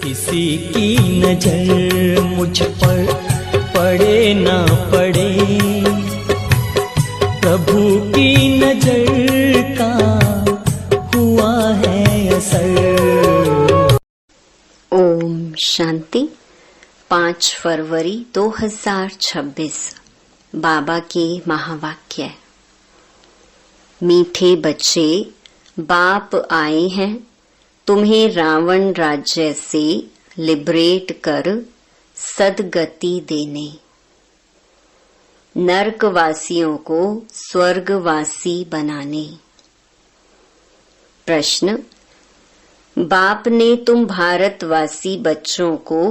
किसी की नजर मुझ पर पड़े ना पड़े, प्रभु की नजर का हुआ है असर। ओम शांति। 5 फरवरी 2026 बाबा के महावाक्य। मीठे बच्चे, बाप आए हैं तुम्हें रावण राज्य से लिबरेट कर सदगति देने, नरकवासियों को स्वर्गवासी बनाने। प्रश्न, बाप ने तुम भारतवासी बच्चों को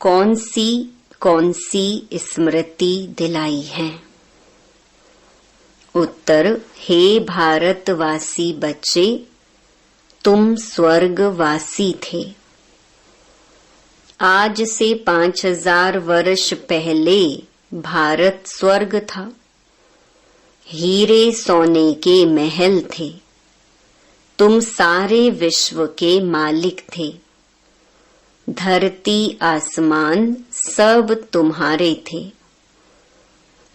कौन सी स्मृति दिलाई है? उत्तर, हे भारतवासी बच्चे, तुम स्वर्गवासी थे। आज से 5000 वर्ष पहले भारत स्वर्ग था। हीरे सोने के महल थे। तुम सारे विश्व के मालिक थे। धरती आसमान सब तुम्हारे थे।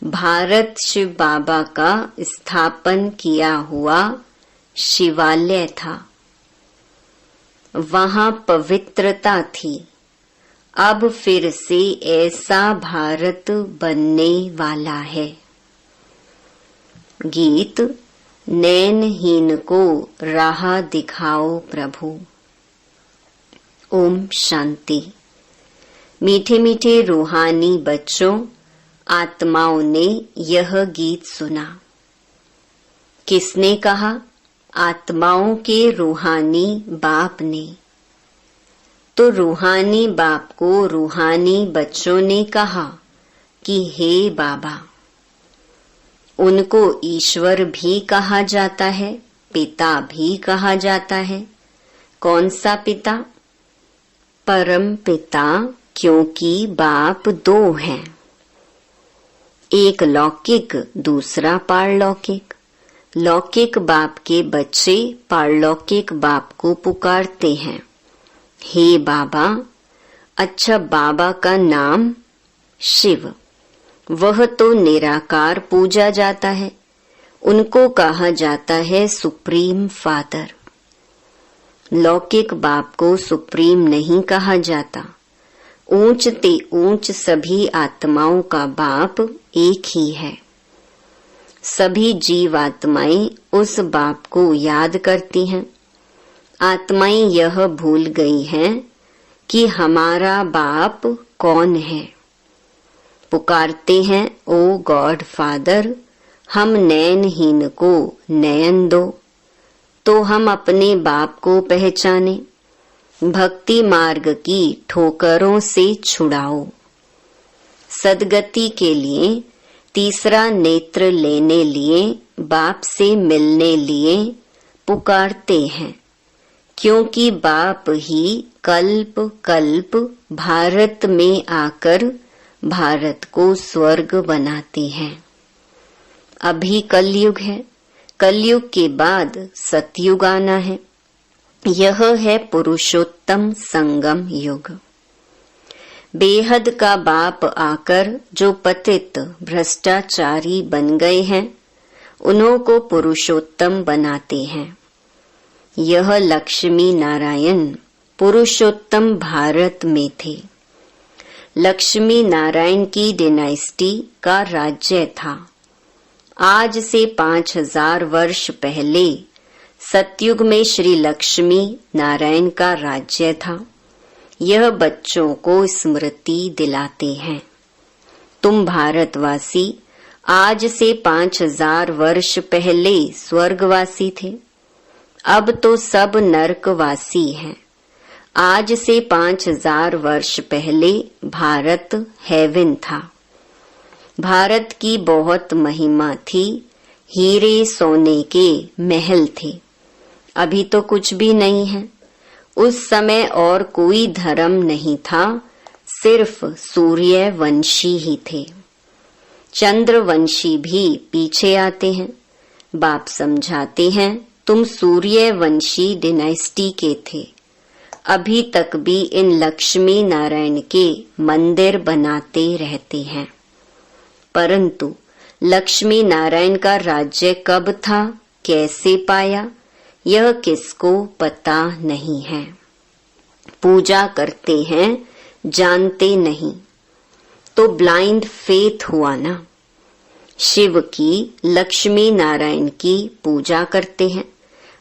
भारत शिव बाबा का स्थापन किया हुआ शिवालय था। वहां पवित्रता थी। अब फिर से ऐसा भारत बनने वाला है। गीत, नैनहीन को राह दिखाओ प्रभु। ओम शांति। मीठे मीठे रूहानी बच्चों, आत्माओं ने यह गीत सुना। किसने कहा? आत्माओं के रूहानी बाप ने। तो रूहानी बाप को रूहानी बच्चों ने कहा कि हे बाबा। उनको ईश्वर भी कहा जाता है, पिता भी कहा जाता है। कौन सा पिता? परम पिता, क्योंकि बाप 2 हैं, एक लौकिक दूसरा पारलौकिक। लौकिक बाप के बच्चे पारलौकिक बाप को पुकारते हैं, हे बाबा। अच्छा, बाबा का नाम शिव, वह तो निराकार पूजा जाता है। उनको कहा जाता है सुप्रीम फादर। लौकिक बाप को सुप्रीम नहीं कहा जाता। ऊंच ते ऊंच सभी आत्माओं का बाप एक ही है। सभी जीव आत्माएं उस बाप को याद करती हैं। आत्माएं यह भूल गई हैं कि हमारा बाप कौन है। पुकारते हैं, ओ गॉड फादर, हम नैनहीन को नयन दो, तो हम अपने बाप को पहचाने। भक्ति मार्ग की ठोकरों से छुड़ाओ। सदगति के लिए, तीसरा नेत्र लेने लिए, बाप से मिलने लिए पुकारते हैं, क्योंकि बाप ही कल्प कल्प भारत में आकर भारत को स्वर्ग बनाते हैं। अभी कलयुग है, कलयुग के बाद सतयुग आना है। यह है पुरुषोत्तम संगम युग। बेहद का बाप आकर जो पतित भ्रष्टाचारी बन गए हैं, उन्हों को पुरुषोत्तम बनाते हैं। यह लक्ष्मी नारायण पुरुषोत्तम भारत में थे। लक्ष्मी नारायण की डिनाइस्टी का राज्य था। आज से 5000 वर्ष पहले सतयुग में श्री लक्ष्मी नारायण का राज्य था। यह बच्चों को स्मृति दिलाते हैं। तुम भारतवासी आज से 5000 वर्ष पहले स्वर्गवासी थे। अब तो सब नरकवासी हैं। आज से 5000 वर्ष पहले भारत हेवन था। भारत की बहुत महिमा थी। हीरे सोने के महल थे। अभी तो कुछ भी नहीं है। उस समय और कोई धर्म नहीं था, सिर्फ सूर्यवंशी ही थे। चंद्रवंशी भी पीछे आते हैं। बाप समझाते हैं, तुम सूर्यवंशी डिनाइस्टी के थे। अभी तक भी इन लक्ष्मी नारायण के मंदिर बनाते रहते हैं, परंतु लक्ष्मी नारायण का राज्य कब था, कैसे पाया, यह किसको पता नहीं है। पूजा करते हैं, जानते नहीं, तो ब्लाइंड फेथ हुआ ना। शिव की, लक्ष्मी नारायण की पूजा करते हैं,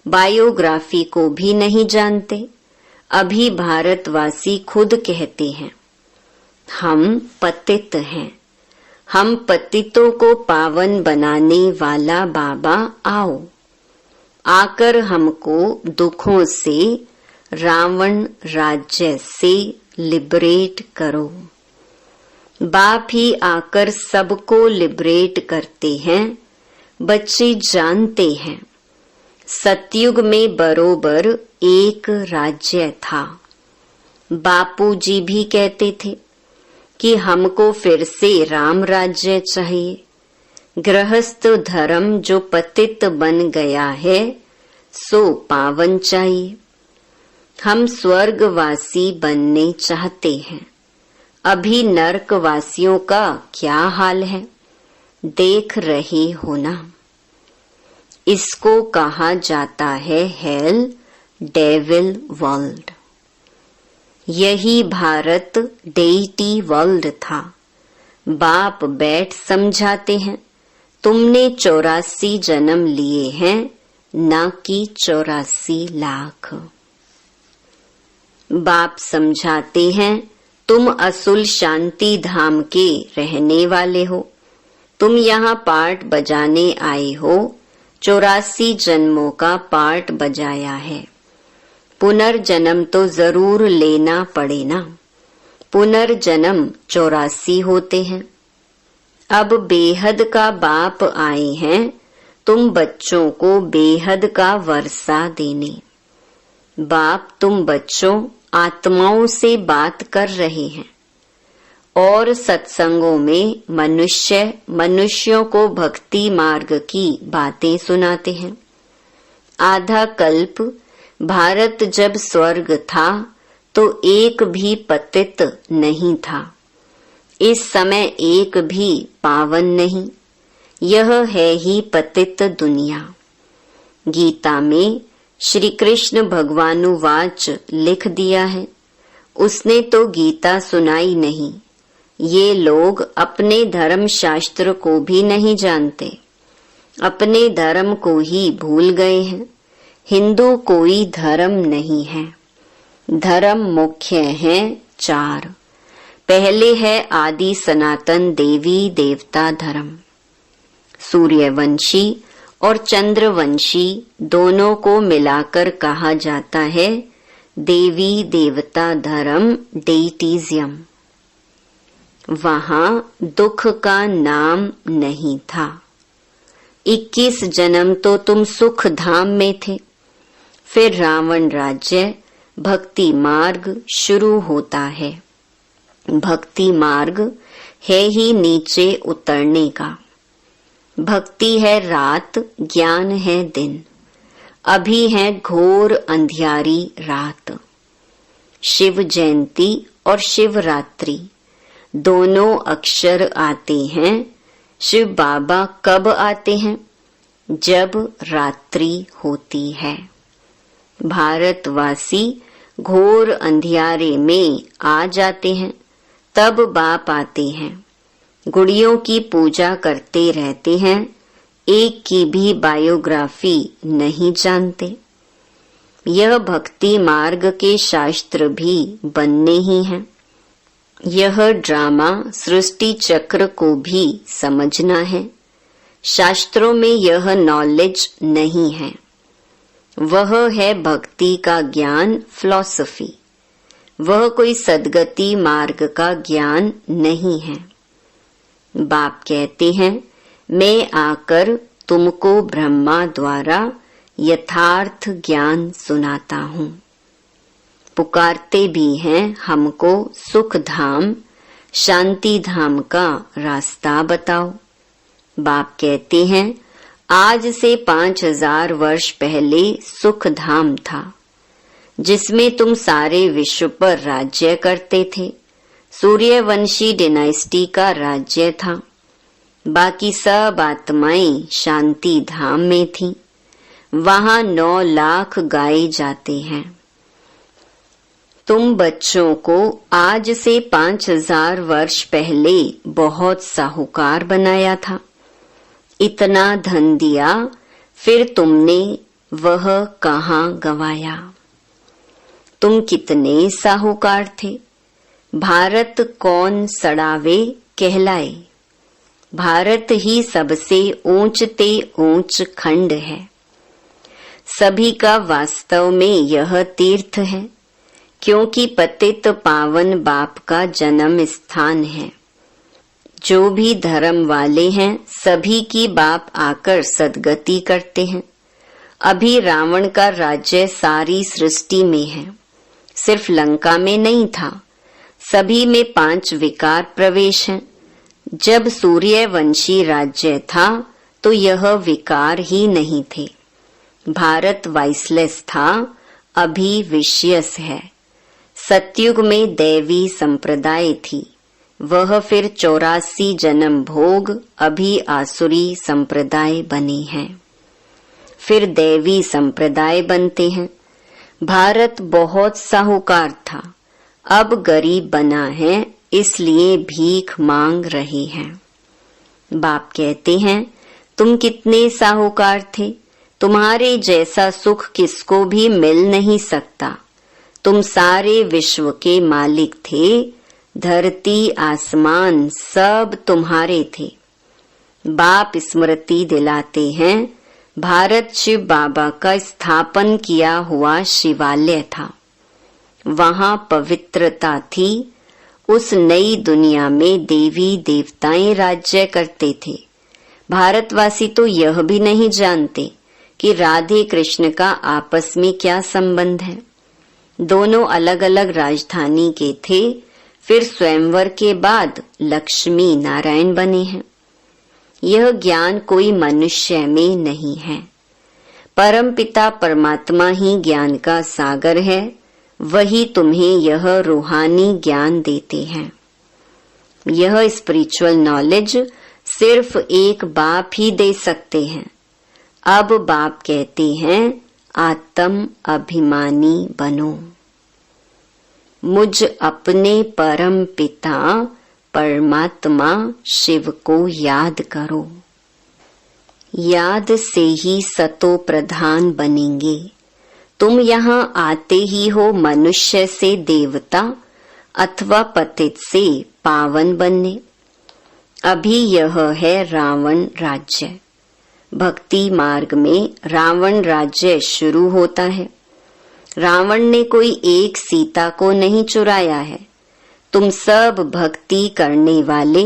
बायोग्राफी को भी नहीं जानते। अभी भारतवासी खुद कहते हैं हम पतित हैं, हम पतितों को पावन बनाने वाला बाबा आओ, आकर हमको दुखों से, रावण राज्य से लिबरेट करो। बाप ही आकर सबको लिबरेट करते हैं। बच्चे जानते हैं सतयुग में बरोबर एक राज्य था। बापूजी भी कहते थे कि हमको फिर से राम राज्य चाहिए। गृहस्थ धर्म जो पतित बन गया है सो पावन चाहिए। हम स्वर्गवासी बनने चाहते हैं। अभी नरकवासियों का क्या हाल है, देख रहे हो ना। इसको कहा जाता है हेल, डेविल वर्ल्ड। यही भारत डेटी वर्ल्ड था। बाप बैठ समझाते हैं तुमने 84 जन्म लिए हैं, ना कि 84 लाख। बाप समझाते हैं तुम असुल शांति धाम के रहने वाले हो। तुम यहाँ पार्ट बजाने आए हो। 84 जन्मों का पार्ट बजाया है। पुनर्जन्म तो जरूर लेना पड़े ना। पुनर्जन्म 84 होते हैं। अब बेहद का बाप आए हैं तुम बच्चों को बेहद का वर्षा देने। बाप तुम बच्चों आत्माओं से बात कर रहे हैं और सत्संगों में मनुष्यों को भक्ति मार्ग की बातें सुनाते हैं। आधा कल्प भारत जब स्वर्ग था तो एक भी पतित नहीं था। इस समय एक भी पावन नहीं। यह है ही पतित दुनिया। गीता में श्री कृष्ण भगवानुवाच लिख दिया है। उसने तो गीता सुनाई नहीं। ये लोग अपने धर्म शास्त्र को भी नहीं जानते, अपने धर्म को ही भूल गए हैं। हिंदू कोई धर्म नहीं है। धर्म मुख्य हैं 4। पहले है आदि सनातन देवी देवता धर्म। सूर्यवंशी और चंद्रवंशी दोनों को मिलाकर कहा जाता है देवी देवता धर्म, डेटिज्म। वहां दुख का नाम नहीं था। 21 जन्म तो तुम सुख धाम में थे। फिर रावण राज्य, भक्ति मार्ग शुरू होता है। भक्ति मार्ग है ही नीचे उतरने का। भक्ति है रात, ज्ञान है दिन। अभी है घोर अंधियारी रात। शिव जयंती और शिवरात्रि दोनों अक्षर आते हैं। शिव बाबा कब आते हैं? जब रात्रि होती है। भारतवासी घोर अंधियारे में आ जाते हैं, तब बाप आते हैं। गुड़ियों की पूजा करते रहते हैं, एक की भी बायोग्राफी नहीं जानते। यह भक्ति मार्ग के शास्त्र भी बनने ही हैं। यह ड्रामा सृष्टि चक्र को भी समझना है। शास्त्रों में यह नॉलेज नहीं है। वह है भक्ति का ज्ञान, फिलॉसफी। वह कोई सद्गति मार्ग का ज्ञान नहीं है। बाप कहते हैं मैं आकर तुमको ब्रह्मा द्वारा यथार्थ ज्ञान सुनाता हूँ। पुकारते भी हैं हमको सुख धाम, शांति धाम का रास्ता बताओ। बाप कहते हैं आज से 5000 वर्ष पहले सुख धाम था। जिसमें तुम सारे विश्व पर राज्य करते थे। सूर्यवंशी डिनाइस्टी का राज्य था। बाकी सब आत्माएं शांति धाम में थीं। वहां 9 लाख गाए जाते हैं। तुम बच्चों को आज से 5000 वर्ष पहले बहुत साहूकार बनाया था। इतना धन दिया, फिर तुमने वह कहाँ गवाया? तुम कितने साहूकार थे। भारत कौन सड़ावे कहलाए। भारत ही सबसे ऊंचते ऊंच खंड है। सभी का वास्तव में यह तीर्थ है, क्योंकि पतित पावन बाप का जन्म स्थान है। जो भी धर्म वाले हैं सभी की बाप आकर सद्गति करते हैं। अभी रावण का राज्य सारी सृष्टि में है, सिर्फ लंका में नहीं था। सभी में 5 विकार प्रवेश हैं। जब सूर्यवंशी राज्य था तो यह विकार ही नहीं थे। भारत वाइसलेस था, अभी विशियस है। सतयुग में दैवी संप्रदाय थी, वह फिर 84 जन्म भोग, अभी आसुरी संप्रदाय बने हैं, फिर दैवी संप्रदाय बनते हैं। भारत बहुत साहूकार था, अब गरीब बना है, इसलिए भीख मांग रहे हैं। बाप कहते हैं, तुम कितने साहूकार थे। तुम्हारे जैसा सुख किसको भी मिल नहीं सकता। तुम सारे विश्व के मालिक थे। धरती आसमान सब तुम्हारे थे। बाप स्मृति दिलाते हैं, भारत शिव बाबा का स्थापन किया हुआ शिवालय था। वहां पवित्रता थी। उस नई दुनिया में देवी देवताएं राज्य करते थे। भारतवासी तो यह भी नहीं जानते कि राधे कृष्ण का आपस में क्या संबंध है। दोनों अलग अलग राजधानी के थे, फिर स्वयंवर के बाद लक्ष्मी नारायण बने हैं। यह ज्ञान कोई मनुष्य में नहीं है। परमपिता परमात्मा ही ज्ञान का सागर है, वही तुम्हें यह रूहानी ज्ञान देते हैं। यह स्पिरिचुअल नॉलेज सिर्फ एक बाप ही दे सकते हैं। अब बाप कहते हैं, आत्म अभिमानी बनो। मुझ अपने परम पिता परमात्मा शिव को याद करो। याद से ही सतो प्रधान बनेंगे। तुम यहाँ आते ही हो मनुष्य से देवता अथवा पतित से पावन बनने। अभी यह है रावण राज्य। भक्ति मार्ग में रावण राज्य शुरू होता है। रावण ने कोई एक सीता को नहीं चुराया है। तुम सब भक्ति करने वाले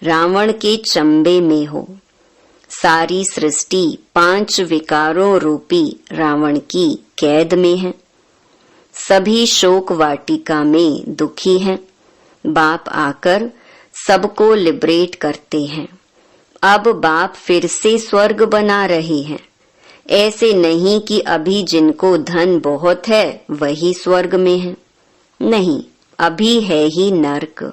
रावण के चंबे में हो। सारी सृष्टि 5 विकारों रूपी रावण की कैद में है। सभी शोक वाटिका में दुखी हैं। बाप आकर सबको लिबरेट करते हैं। अब बाप फिर से स्वर्ग बना रहे हैं। ऐसे नहीं कि अभी जिनको धन बहुत है वही स्वर्ग में है। नहीं, अभी है ही नर्क।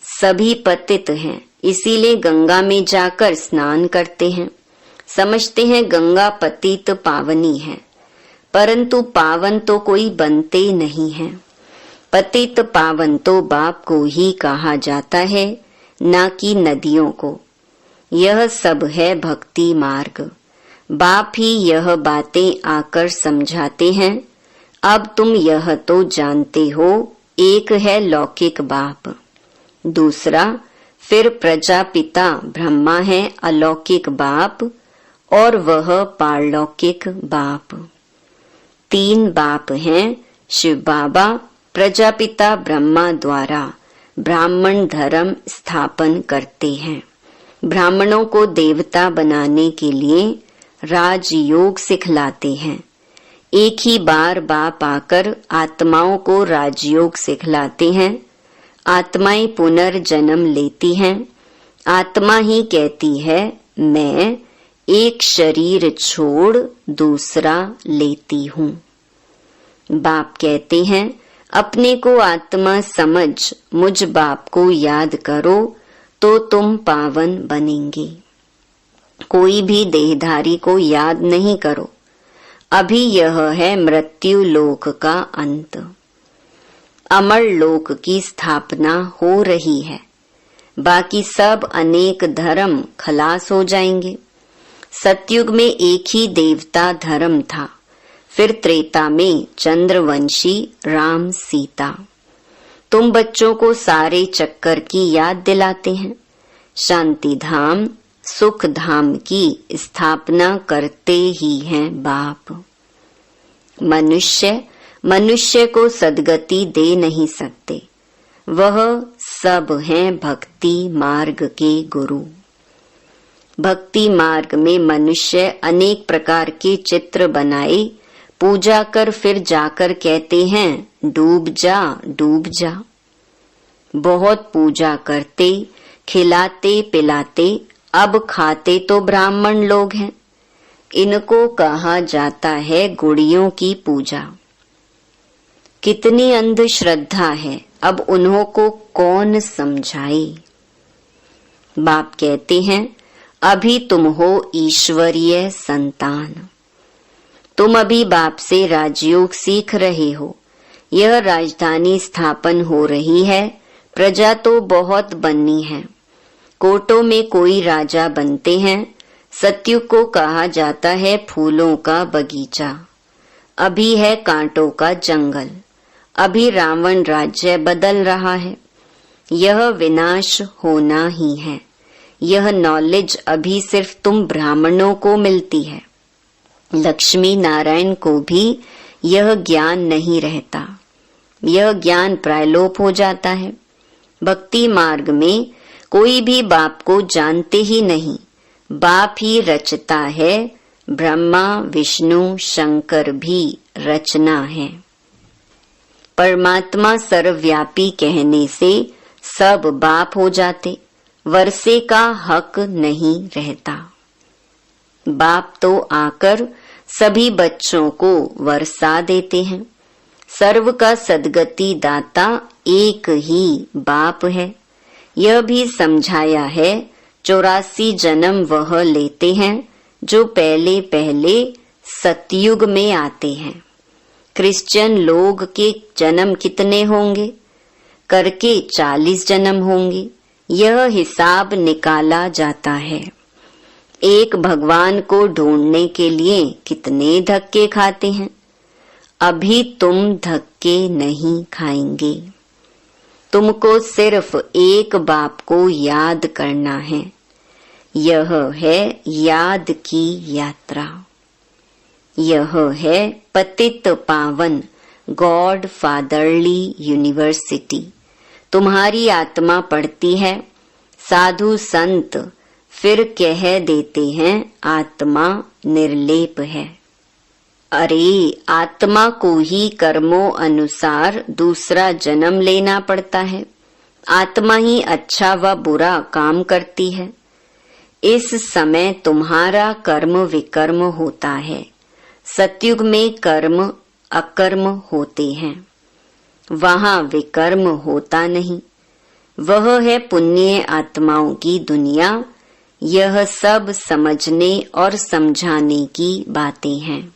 सभी पतित हैं, इसीलिए गंगा में जाकर स्नान करते हैं। समझते हैं गंगा पतित पावनी है, परंतु पावन तो कोई बनते नहीं है। पतित पावन तो बाप को ही कहा जाता है, ना कि नदियों को। यह सब है भक्ति मार्ग। बाप ही यह बातें आकर समझाते हैं। अब तुम यह तो जानते हो, एक है लौकिक बाप, दूसरा फिर प्रजापिता ब्रह्मा है अलौकिक बाप, और वह पारलौकिक बाप। 3 बाप हैं। शिव बाबा प्रजापिता ब्रह्मा द्वारा ब्राह्मण धर्म स्थापन करते हैं। ब्राह्मणों को देवता बनाने के लिए राजयोग सिखलाते हैं। एक ही बार बाप आकर आत्माओं को राजयोग सिखलाते हैं। आत्माएं पुनर्जन्म लेती हैं। आत्मा ही कहती है, मैं एक शरीर छोड़ दूसरा लेती हूँ। बाप कहते हैं, अपने को आत्मा समझ मुझ बाप को याद करो तो तुम पावन बनेंगे। कोई भी देहधारी को याद नहीं करो। अभी यह है मृत्यु लोक का अंत। अमर लोक की स्थापना हो रही है। बाकी सब अनेक धर्म खलास हो जाएंगे। सतयुग में एक ही देवता धर्म था, फिर त्रेता में चंद्रवंशी राम सीता। तुम बच्चों को सारे चक्कर की याद दिलाते हैं। शांति धाम सुख धाम की स्थापना करते ही हैं बाप। मनुष्य को सद्गति दे नहीं सकते। वह सब हैं भक्ति मार्ग के गुरु। भक्ति मार्ग में मनुष्य अनेक प्रकार के चित्र बनाए, पूजा कर फिर जाकर कहते हैं डूब जा डूब जा। बहुत पूजा करते, खिलाते पिलाते, अब खाते तो ब्राह्मण लोग हैं। इनको कहा जाता है गुड़ियों की पूजा। कितनी अंधश्रद्धा है, अब उन्हों को कौन समझाए। बाप कहते हैं, अभी तुम हो ईश्वरीय संतान। तुम अभी बाप से राजयोग सीख रहे हो। यह राजधानी स्थापन हो रही है। प्रजा तो बहुत बननी है। कोटों में कोई राजा बनते हैं। सतयुग को कहा जाता है फूलों का बगीचा। अभी है कांटों का जंगल। अभी रावण राज्य बदल रहा है। यह विनाश होना ही है। यह नॉलेज अभी सिर्फ तुम ब्राह्मणों को मिलती है। लक्ष्मी नारायण को भी यह ज्ञान नहीं रहता। यह ज्ञान प्रायलोप हो जाता है। भक्ति मार्ग में कोई भी बाप को जानते ही नहीं। बाप ही रचता है। ब्रह्मा विष्णु शंकर भी रचना है। परमात्मा सर्वव्यापी कहने से सब बाप हो जाते। वर्षे का हक नहीं रहता। बाप तो आकर सभी बच्चों को वर्षा देते हैं। सर्व का सद्गति दाता एक ही बाप है। यह भी समझाया है 84 जन्म वह लेते हैं जो पहले पहले सतयुग में आते हैं। क्रिश्चियन लोग के जन्म कितने होंगे? करके 40 जन्म होंगे। यह हिसाब निकाला जाता है। एक भगवान को ढूंढने के लिए कितने धक्के खाते हैं। अभी तुम धक्के नहीं खाएंगे। तुमको सिर्फ एक बाप को याद करना है। यह है याद की यात्रा। यह है पतित पावन गॉड फादरली यूनिवर्सिटी। तुम्हारी आत्मा पढ़ती है। साधु संत फिर कह देते हैं आत्मा निर्लेप है। अरे आत्मा को ही कर्मों अनुसार दूसरा जन्म लेना पड़ता है। आत्मा ही अच्छा व बुरा काम करती है। इस समय तुम्हारा कर्म विकर्म होता है। सतयुग में कर्म अकर्म होते हैं। वहां विकर्म होता नहीं। वह है पुण्य आत्माओं की दुनिया। यह सब समझने और समझाने की बातें हैं।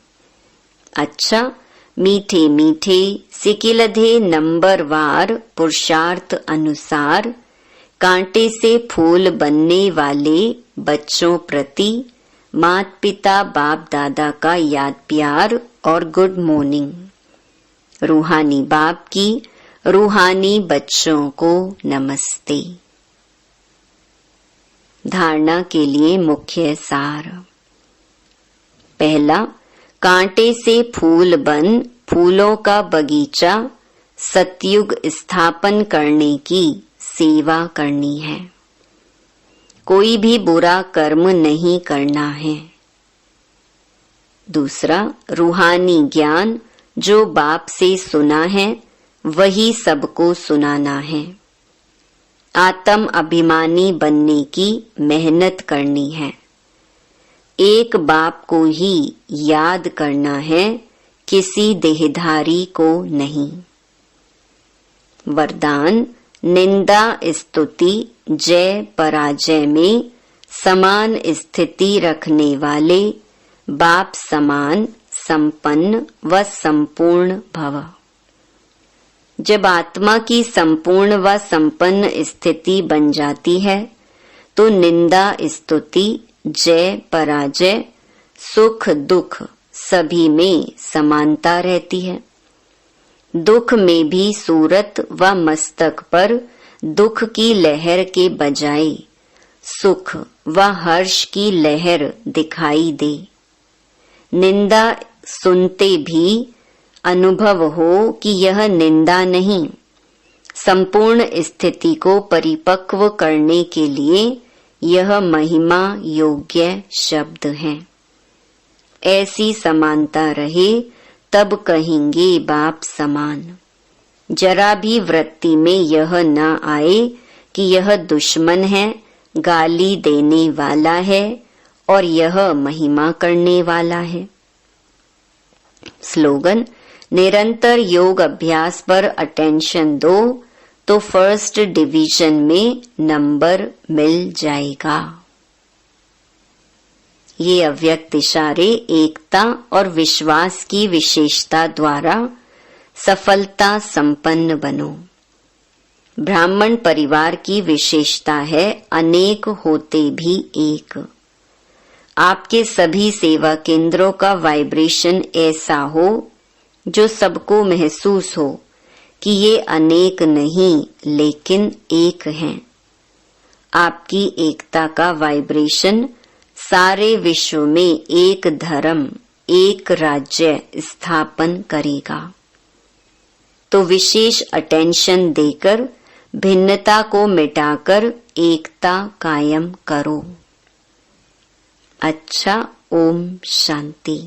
अच्छा, मीठे मीठे सिकिलधे नंबरवार पुरुषार्थ अनुसार कांटे से फूल बनने वाले बच्चों प्रति माता पिता बाप दादा का याद प्यार और गुड मॉर्निंग। रूहानी बाप की रूहानी बच्चों को नमस्ते। धारणा के लिए मुख्य सार। पहला, कांटे से फूल बन फूलों का बगीचा सतयुग स्थापन करने की सेवा करनी है। कोई भी बुरा कर्म नहीं करना है। दूसरा, रूहानी ज्ञान जो बाप से सुना है वही सबको सुनाना है। आत्म अभिमानी बनने की मेहनत करनी है। एक बाप को ही याद करना है किसी देहधारी को नहीं। वरदान, निंदा स्तुति जय पराजय में समान स्थिति रखने वाले बाप समान संपन्न व संपूर्ण भव। जब आत्मा की संपूर्ण व संपन्न स्थिति बन जाती है तो निंदा स्तुति जय पराजय सुख दुख सभी में समानता रहती है। दुख में भी सूरत व मस्तक पर दुख की लहर के बजाय सुख व हर्ष की लहर दिखाई दे। निंदा सुनते भी अनुभव हो कि यह निंदा नहीं, संपूर्ण स्थिति को परिपक्व करने के लिए यह महिमा योग्य शब्द है। ऐसी समानता रहे तब कहेंगे बाप समान। जरा भी वृत्ति में यह न आए कि यह दुश्मन है, गाली देने वाला है और यह महिमा करने वाला है। स्लोगन, निरंतर योग अभ्यास पर अटेंशन दो तो फर्स्ट डिवीजन में नंबर मिल जाएगा। ये अव्यक्त इशारे एकता और विश्वास की विशेषता द्वारा सफलता संपन्न बनो। ब्राह्मण परिवार की विशेषता है अनेक होते भी एक। आपके सभी सेवा केंद्रों का वाइब्रेशन ऐसा हो जो सबको महसूस हो कि ये अनेक नहीं लेकिन एक हैं। आपकी एकता का वाइब्रेशन सारे विश्व में एक धर्म एक राज्य स्थापन करेगा। तो विशेष अटेंशन देकर भिन्नता को मिटाकर एकता कायम करो। अच्छा, ओम शांति।